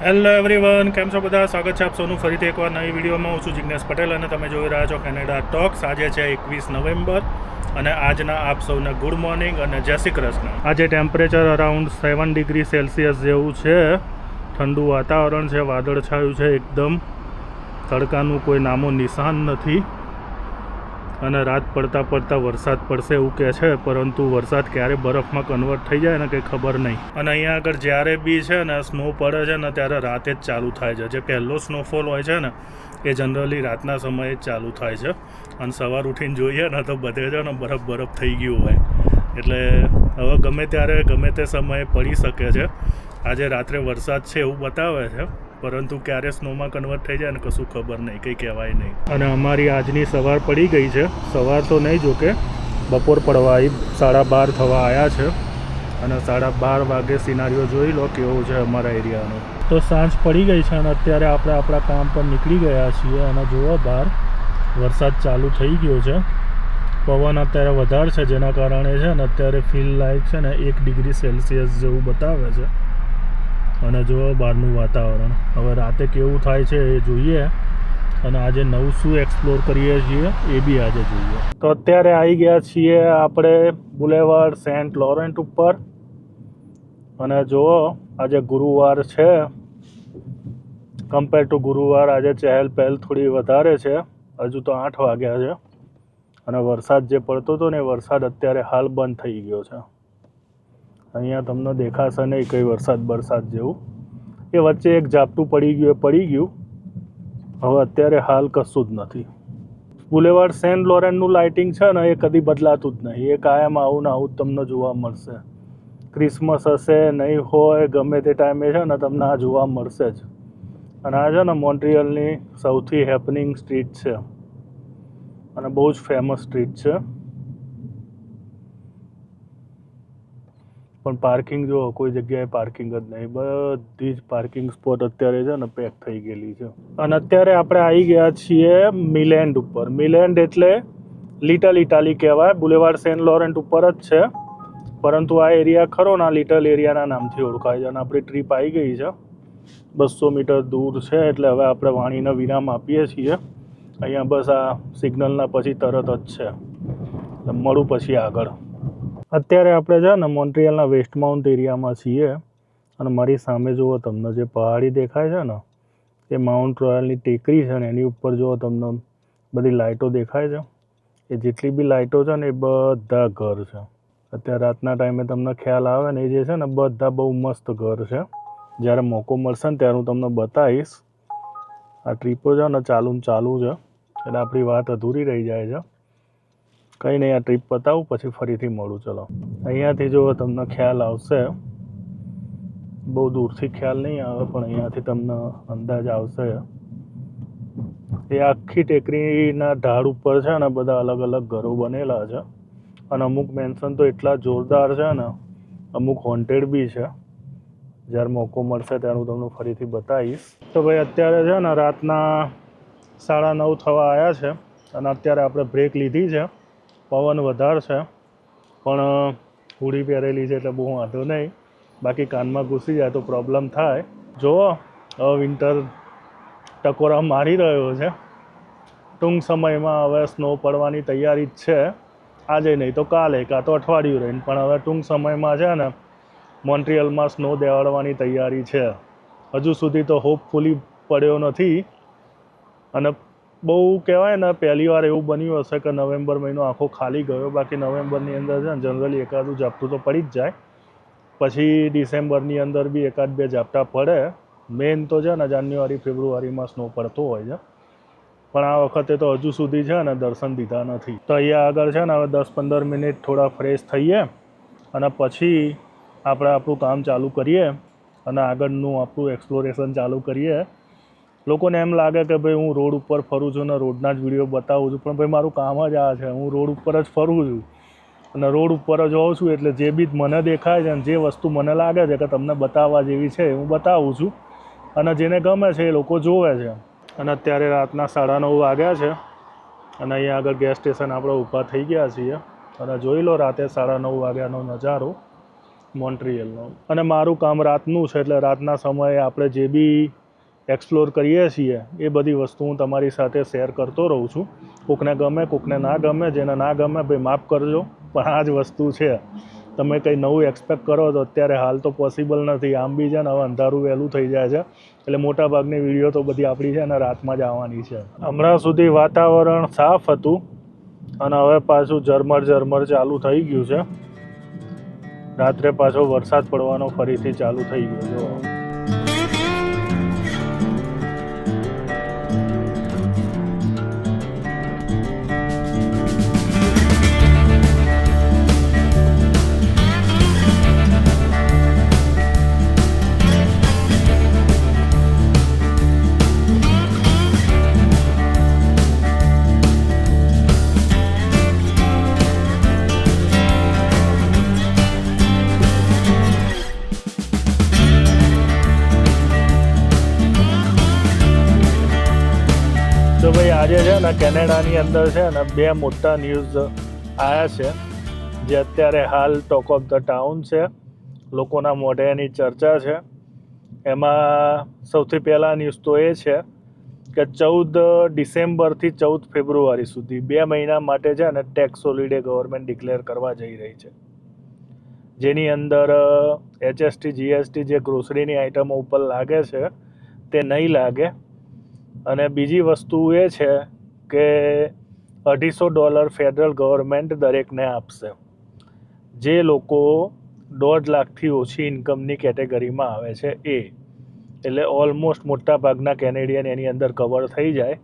Hello everyone, કેમ છો બધા? સ્વાગત છે આપ સૌનું ફરીથી એકવાર નવી વિડીયોમાં. હું છું જિગ્નેશ પટેલ અને તમે જોઈ રહ્યા છો કેનેડા ટોક્સ. આજે છે 21 નવેમ્બર અને આજના આપ સૌને ગુડ મોર્નિંગ અને જય શ્રી કૃષ્ણ. આજે ટેમ્પરેચર અરાઉન્ડ 7 ડિગ્રી સેલ્સિયસ જેવું છે. ઠંડુ વાતાવરણ છે, વાદળછાયું છે એકદમ. તડકાનું કોઈ નામો નિશાન નથી અને રાત પડતા વરસાદ પડશે એવું કહે છે, પરંતુ વરસાદ ક્યારે બરફમાં કન્વર્ટ થઈ જાય ને કંઈ ખબર નહીં. અને અહીંયા આગળ જ્યારે બી છે ને સ્નો પડે છે ને ત્યારે રાતે જ ચાલુ થાય છે. જે પહેલો સ્નોફોલ હોય છે ને એ જનરલી રાતના સમયે જ ચાલુ થાય છે અને સવાર ઉઠીને જોઈએ ને તો બધે છે ને બરફ થઈ ગયું હોય. એટલે હવે ગમે ત્યારે ગમે તે સમયે પડી શકે છે. આજે રાત્રે વરસાદ છે એવું બતાવે છે, પરંતુ ક્યારે સ્નોમાં કન્વર્ટ થઈ જાય ને કશું ખબર નહીં, કંઈ કહેવાય નહીં. અને અમારી આજની સવાર પડી ગઈ છે. સવાર તો નહીં, જોકે બપોર પડવા આવી, 12:30 થવા આવ્યા છે અને 12:30 વાગે સિનારીઓ જોઈ લો કેવો છે અમારા એરિયાનો. તો સાંજ પડી ગઈ છે અને અત્યારે આપણે આપણા કામ પર નીકળી ગયા છીએ અને જુઓ બહાર વરસાદ ચાલુ થઈ ગયો છે. પવન અત્યારે વધારે છે, જેના કારણે છે ને અત્યારે ફીલ લાઈક છે ને 1 ડિગ્રી સેલ્સિયસ જેવું બતાવે છે. અને જો બહારનું વાતાવરણ હવે રાતે કેવું થાય છે એ જોઈએ અને આજે નવું શું એક્સપ્લોર કરીએ છીએ એ બી આજે જોઈએ. તો અત્યારે આવી ગયા છીએ આપણે બુલેવાર્ડ સેન્ટ લોરેન્ટ ઉપર અને જુઓ આજે ગુરુવાર છે. કમ્પેર ટુ ગુરુવાર આજે ચહેલ પહેલ થોડી વધારે છે. હજુ તો 8 વાગ્યા છે અને વરસાદ જે પડતો હતો ને એ વરસાદ અત્યારે હાલ બંધ થઈ ગયો છે. અહીંયા તમને દેખાશે નહીં કંઈ વરસાદ જેવું. એ વચ્ચે એક ઝાપટું પડી ગયું. હવે અત્યારે હાલ કશું જ નથી. બુલેવાર્ડ સેન્ટ લોરેન્ટનું લાઇટિંગ છે ને એ કદી બદલાતું જ નહીં. એ કાયમ આવું ને આવું તમને જોવા મળશે. ક્રિસમસ હશે નહીં હોય, ગમે તે ટાઈમે છે ને તમને આ જોવા મળશે જ. અને આ છે ને મોન્ટ્રીયલની સૌથી હેપનિંગ સ્ટ્રીટ છે અને બહુ જ ફેમસ સ્ટ્રીટ છે. પણ પાર્કિંગ જો કોઈ જગ્યાએ પાર્કિંગ જ નહીં. બધી જ પાર્કિંગ સ્પોટ અત્યારે છે ને પેક થઈ ગયેલી છે. અને અત્યારે આપણે આવી ગયા છીએ મિલેન્ડ ઉપર. મિલેન્ડ એટલે લિટલ ઇટાલી કહેવાય. બુલેવાર્ડ સેન્ટ લોરેન્ટ ઉપર જ છે, પરંતુ આ એરિયા ખરો ના લિટલ એરિયાના નામથી ઓળખાય છે. અને આપણી ટ્રીપ આવી ગઈ છે. 200 મીટર દૂર છે, એટલે હવે આપણે વાણીને વિરામ આપીએ છીએ. અહીંયા બસ આ સિગ્નલના પછી તરત જ છે. મળું પછી આગળ. અત્યારે આપણે છે ને મોન્ટ્રીયલના વેસ્ટ માઉન્ટ એરિયામાં છીએ અને મારી સામે જુઓ તમને જે પહાડી દેખાય છે ને એ માઉન્ટ રોયલની ટેકરી છે ને એની ઉપર જુઓ તમને બધી લાઇટો દેખાય છે. એ જેટલી બી લાઇટો છે ને એ બધા ઘર છે. અત્યારે રાતના ટાઈમે તમને ખ્યાલ આવે ને એ જે છે ને બધા બહુ મસ્ત ઘર છે. જ્યારે મોકો મળશે ને ત્યારે હું તમને બતાવીશ. આ ટ્રીપો છે ને ચાલુ છે એટલે આપણી વાત અધૂરી રહી જાય છે. કંઈ નહીં, આ ટ્રીપ પતાવું પછી ફરીથી મળું. ચલો, અહીંયાથી જો તમને ખ્યાલ આવશે, બહુ દૂરથી ખ્યાલ નહીં આવે પણ અહીંયાથી તમને અંદાજ આવશે. એ આખી ટેકરીના ઢાળ ઉપર છે ને બધા અલગ અલગ ઘરો બનેલા છે અને અમુક મેન્શન તો એટલા જોરદાર છે ને, અમુક હોન્ટેડ બી છે. જ્યારે મોકો મળશે ત્યારે હું તમને ફરીથી બતાવીશ. તો ભાઈ અત્યારે છે ને રાતના 9:30 થવા આવ્યા છે અને અત્યારે આપણે બ્રેક લીધી છે. પવન વધારે છે પણ હુડી પહેરેલી છે એટલે બહુ વાંધો નહીં. બાકી કાનમાં ઘૂસી જાય તો પ્રોબ્લેમ થાય. જુઓ હવે વિન્ટર ટકોરા મારી રહ્યો છે. ટૂંક સમયમાં હવે સ્નો પડવાની તૈયારી જ છે. આજે નહીં તો કાલે, કાં તો અઠવાડિયું રહીને, પણ હવે ટૂંક સમયમાં છે ને મોન્ટ્રીયલમાં સ્નો દેવાડવાની તૈયારી છે. હજુ સુધી તો હોપફુલી પડ્યો નથી અને બહુ કહેવાય ને પહેલી વાર એવું બન્યું હશે કે નવેમ્બર મહિનો આખો ખાલી ગયો. બાકી નવેમ્બરની અંદર છે ને જનરલી એકાદું ઝાપટું તો પડી જ જાય. પછી ડિસેમ્બરની અંદર બી 1-2 ઝાપટા પડે. મેઇન તો છે ને જાન્યુઆરી ફેબ્રુઆરીમાં સ્નો પડતો હોય છે, પણ આ વખતે તો હજુ સુધી છે ને દર્શન દીધા નથી. તો અહીંયા આગળ છે ને હવે 10-15 મિનિટ થોડા ફ્રેશ થઈએ અને પછી આપણે આપણું કામ ચાલુ કરીએ અને આગળનું આપણું એક્સપ્લોરેશન ચાલુ કરીએ. લોકોને એમ લાગે કે ભાઈ હું રોડ ઉપર ફરું છું ને રોડના જ વિડીયો બતાવું છું, પણ ભાઈ મારું કામ જ આ છે. હું રોડ ઉપર જ ફરું છું અને રોડ ઉપર જ હોઉં છું, એટલે જે બી મને દેખાય છે અને જે વસ્તુ મને લાગે છે કે તમને બતાવવા જેવી છે હું બતાવું છું અને જેને ગમે છે એ લોકો જોવે છે. અને અત્યારે રાતના 9:30 વાગ્યા છે અને અહીંયા આગળ ગેસ સ્ટેશન આપણે ઊભા થઈ ગયા છીએ અને જોઈ લો રાતે 9:30 વાગ્યાનો નજારો. મોન્ટ્રીયલનો. અને મારું કામ રાતનું છે એટલે રાતના સમયે આપણે જે બી એક્સપ્લોર કરીએ છીએ એ બધી વસ્તુ હું તમારી સાથે શેર કરતો રહું છું. કોકને ગમે કોકને ના ગમે, જેને ના ગમે ભાઈ માફ કરજો, પણ આ જ વસ્તુ છે. તમે કંઈ નવું એક્સપેક્ટ કરો તો અત્યારે હાલ તો પોસિબલ નથી. આમ બી છે ને હવે અંધારું વહેલું થઈ જાય છે એટલે મોટાભાગની વિડીયો તો બધી આપણી છે ને રાતમાં જ આવવાની છે. હમણાં સુધી વાતાવરણ સાફ હતું અને હવે પાછું ઝરમર ચાલુ થઈ ગયું છે. રાત્રે પાછો વરસાદ પડવાનો ફરીથી ચાલુ થઈ ગયો છે. તો ભાઈ આજે છે ને કેનેડાની અંદર છે ને 2 મોટા ન્યૂઝ આવ્યા છે જે અત્યારે હાલ ટોક ઓફ ધ ટાઉન છે, લોકોના મોઢે એની ચર્ચા છે. એમાં સૌથી પહેલાં ન્યૂઝ તો એ છે કે 14 ડિસેમ્બરથી 14 ફેબ્રુઆરી સુધી 2 મહિના માટે છે ને ટેક્સ હોલિડે ગવર્મેન્ટ ડિક્લેર કરવા જઈ રહી છે, જેની અંદર HST GST જે ગ્રોસરીની આઇટમો ઉપર લાગે છે તે નહીં લાગે. અને બીજી વસ્તુ એ છે કે $250 ફેડરલ ગવર્મેન્ટ દરેકને આપશે, જે લોકો 1.5 લાખથી ઓછી ઇન્કમની કેટેગરીમાં આવે છે એ. એટલે ઓલમોસ્ટ મોટા ભાગના કેનેડિયન એની અંદર કવર થઈ જાય.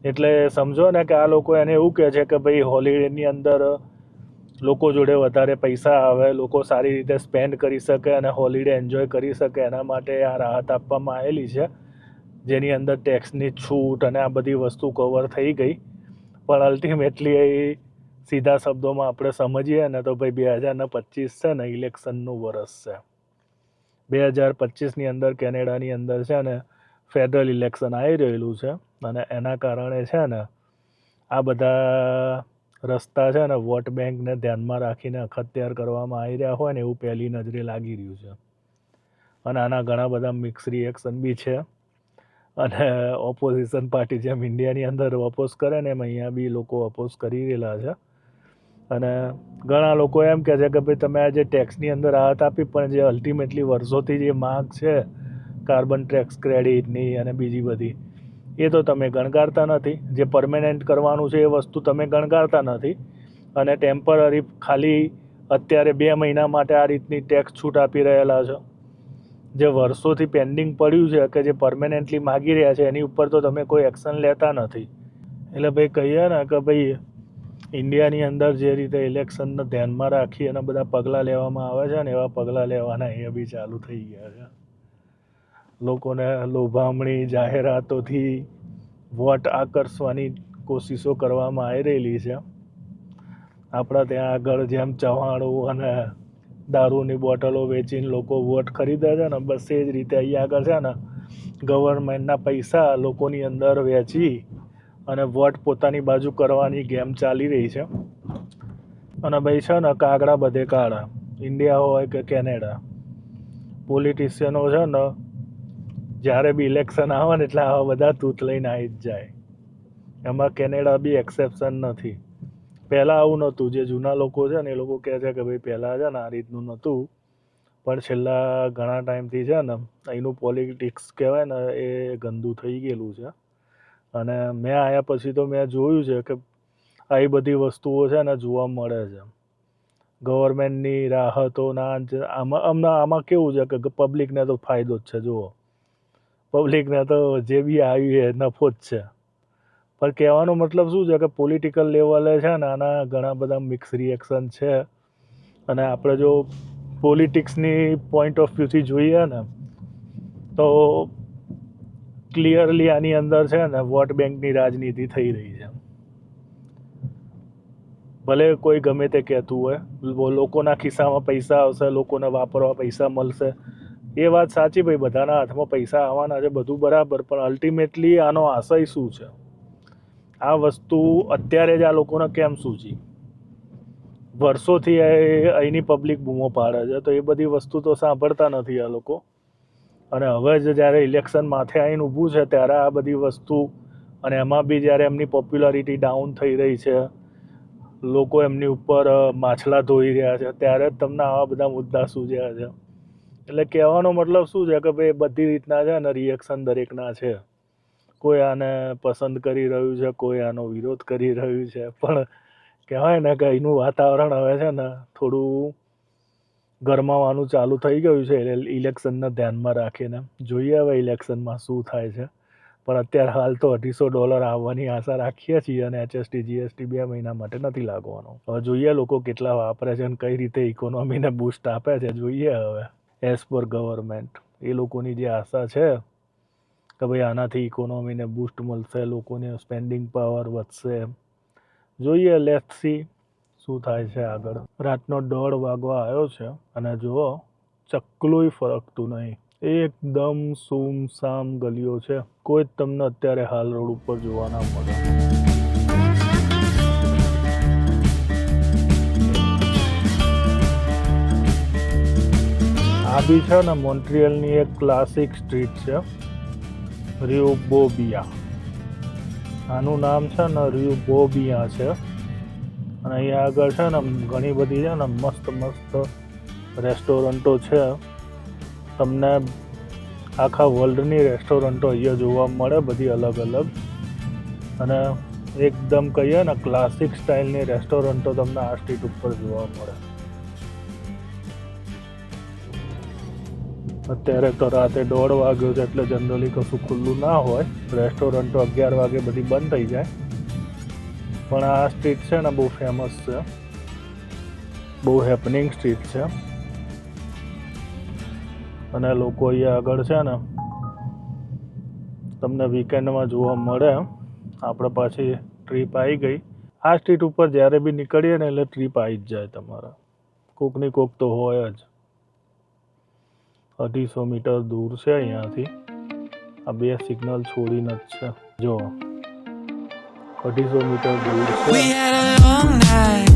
એટલે સમજો ને કે આ લોકો એને એવું કહે છે કે ભાઈ હોલિડેની અંદર લોકો જોડે વધારે પૈસા આવે, લોકો સારી રીતે સ્પેન્ડ કરી શકે અને હોલિડે એન્જોય કરી શકે, એના માટે આ રાહત આપવામાં આવેલી છે, જેની અંદર ટેક્સની છૂટ અને આ બધી વસ્તુ કવર થઈ ગઈ. પણ અલ્ટિમેટલી સીધા શબ્દોમાં આપણે સમજીએ ને તો ભાઈ 2025 છે ને ઇલેક્શનનું વરસ છે. 2025ની અંદર કેનેડાની અંદર છે ને ફેડરલ ઇલેક્શન આવી રહેલું છે અને એના કારણે છે ને આ બધા રસ્તા છે ને વોટ બેંકને ધ્યાનમાં રાખીને અખત્યાર કરવામાં આવી રહ્યા હોય ને એવું પહેલી નજરે લાગી રહ્યું છે. અને આના ઘણા બધા મિક્સ રિએક્શન બી છે. અને ઓપોઝિશન પાર્ટી જેમ ઇન્ડિયાની અંદર ઓપોઝ કરે ને એમ અહીંયા બી લોકો ઓપોઝ કરી રહેલા છે. અને ઘણા લોકો એમ કહે છે કે ભાઈ તમે આ જે ટેક્સની અંદર રાહત આપી, પણ જે અલ્ટિમેટલી વર્ષોથી જે માંગ છે કાર્બન ટેક્સ ક્રેડિટની અને બીજી બધી, એ તો તમે ગણકારતા નથી. જે પરમેનન્ટ કરવાનું છે એ વસ્તુ તમે ગણકારતા નથી અને ટેમ્પરરી ખાલી અત્યારે 2 મહિના માટે આ રીતની ટેક્સ છૂટ આપી રહેલા છો. જે વર્ષોથી પેન્ડિંગ પડ્યું છે કે જે પરમેનન્ટલી માગી રહ્યા છે એની ઉપર તો તમે કોઈ એક્શન લેતા નથી. એટલે ભાઈ કહીએ ને કે ભાઈ ઇન્ડિયાની અંદર જે રીતે ઇલેક્શનને ધ્યાનમાં રાખી અને બધા પગલાં લેવામાં આવે છે ને એવા પગલાં લેવાના અહીંયા બી ચાલુ થઈ ગયા છે. લોકોને લોભામણી જાહેરાતોથી વોટ આકર્ષવાની કોશિશો કરવામાં આવી રહેલી છે. આપણા ત્યાં આગળ જેમ ચવાણું અને દારૂની બોટલો વેચીને લોકો વોટ ખરીદે છે ને, બસ એ જ રીતે અહીંયા આગળ છે ને ગવર્મેન્ટના પૈસા લોકોની અંદર વેચી અને વોટ પોતાની બાજુ કરવાની ગેમ ચાલી રહી છે. અને ભાઈ છે ને કાગડા બધે કાળા, ઇન્ડિયા હોય કે કેનેડા, પોલિટિશિયનો છે ને જ્યારે બી ઇલેક્શન આવે ને એટલે આવા બધા તૂત લઈને આવી જ જાય. એમાં કેનેડા બી એક્સેપ્શન નથી. પહેલાં આવું નહોતું. જે જૂના લોકો છે ને એ લોકો કહે છે કે ભાઈ પહેલાં છે ને આ રીતનું નહોતું, પણ છેલ્લા ઘણા ટાઈમથી છે ને અહીંનું પોલિટિક્સ કહેવાય ને એ ગંદુ થઈ ગયેલું છે. અને મેં આવ્યા પછી તો મેં જોયું છે કે આવી બધી વસ્તુઓ છે ને જોવા મળે છે. ગવર્મેન્ટની રાહતોના આમાં કેવું છે કે પબ્લિકને તો ફાયદો જ છે. જુઓ, પબ્લિકને તો જે બી આવ્યું એ નફો જ છે. પણ કહેવાનો મતલબ શું છે કે પોલિટિકલ લેવલે છે ને આના ઘણા બધા મિક્સ રિએક્શન છે. અને આપણે જો પોલિટિક્સની પોઈન્ટ ઓફ વ્યૂથી જોઈએ ને તો ક્લિયરલી આની અંદર છે ને વોટ બેંકની રાજનીતિ થઈ રહી છે. ભલે કોઈ ગમે તે કહેતું હોય, લોકોના ખિસ્સામાં પૈસા આવશે, લોકોને વાપરવા પૈસા મળશે, એ વાત સાચી ભાઈ, બધાના હાથમાં પૈસા આવવાના છે, બધું બરાબર. પણ અલ્ટિમેટલી આનો આશય શું છે? આ વસ્તુ અત્યારે જ આ લોકોને કેમ સૂચી? વર્ષોથી અહીંની પબ્લિક બૂમો પાડે છે, તો એ બધી વસ્તુ તો સાંભળતા નથી આ લોકો. અને હવે જ જ્યારે ઇલેક્શન માથે આવીને ઊભું છે ત્યારે આ બધી વસ્તુ, અને એમાં બી જ્યારે એમની પોપ્યુલારિટી ડાઉન થઈ રહી છે, લોકો એમની ઉપર માછલા ધોઈ રહ્યા છે, ત્યારે જ તમને આવા બધા મુદ્દા સૂઝ્યા છે. એટલે કહેવાનો મતલબ શું છે કે ભાઈ બધી રીતના છે ને રિએક્શન દરેકના છે. કોઈ આને પસંદ કરી રહ્યું છે, કોઈ આનો વિરોધ કરી રહ્યું છે, પણ કહેવાય ને કે અહીંનું વાતાવરણ હવે છે ને થોડું ગરમાવાનું ચાલુ થઈ ગયું છે ઇલેક્શનને ધ્યાનમાં રાખીને. જોઈએ હવે ઇલેક્શનમાં શું થાય છે, પણ અત્યારે હાલ તો $250 આવવાની આશા રાખીએ છીએ, અને HST GST 2 મહિના માટે નથી લાગવાનો. હવે જોઈએ લોકો કેટલા વાપરે છે અને કઈ રીતે ઇકોનોમીને બૂસ્ટ આપે છે, જોઈએ હવે. એઝ પર ગવર્મેન્ટ એ લોકોની જે આશા છે કે ભાઈ આનાથી ઇકોનોમીને બૂસ્ટ મળશે, લોકોને સ્પેન્ડિંગ પાવર વધશે, જોઈએ લેટ્સ સી શું થાય છે આગળ. રાતનો 1:30 વાગવા આવ્યો છે અને જુઓ ચકલુંય ફરકતું નહીં, એકદમ સૂમસામ ગલીઓ છે, કોઈ જ તમને અત્યારે હાલ રોડ ઉપર જોવા ના મળે. આ બી છે ને મોન્ટ્રિયલની એક ક્લાસિક સ્ટ્રીટ છે, રિયો બોબિયા. આનું નામ છે ને રિયો બોબિયા છે. અને અહીંયા આગળ છે ને ઘણી બધી છે ને મસ્ત મસ્ત રેસ્ટોરન્ટો છે. તમને આખા વર્લ્ડની રેસ્ટોરન્ટો અહીંયા જોવા મળે, બધી અલગ અલગ. અને એકદમ કહીએ ને ક્લાસિક સ્ટાઇલની રેસ્ટોરન્ટો તમને આ સ્ટ્રીટ ઉપર જોવા મળે. અત્યારે તો રાતે 1:30 વાગ્યો છે એટલે જનરલી કશું ખુલ્લું ના હોય, રેસ્ટોરન્ટો 11 વાગે બધી બંધ થઈ જાય. પણ આ સ્ટ્રીટ છે ને બહુ ફેમસ છે, બહુ હેપનિંગ સ્ટ્રીટ છે. અને લોકો અહીંયા આગળ છે ને તમને વીકેન્ડમાં જોવા મળે. આપણે પાછી ટ્રીપ આવી ગઈ. આ સ્ટ્રીટ ઉપર જ્યારે બી નીકળીએ ને એટલે ટ્રીપ આવી જ જાય તમારા, કોકની કોક તો હોય જ. 250 મીટર દૂર છે અહીંયાથી, આ 2 સિગ્નલ છોડીને જ છે. જો 250 મીટર દૂર છે.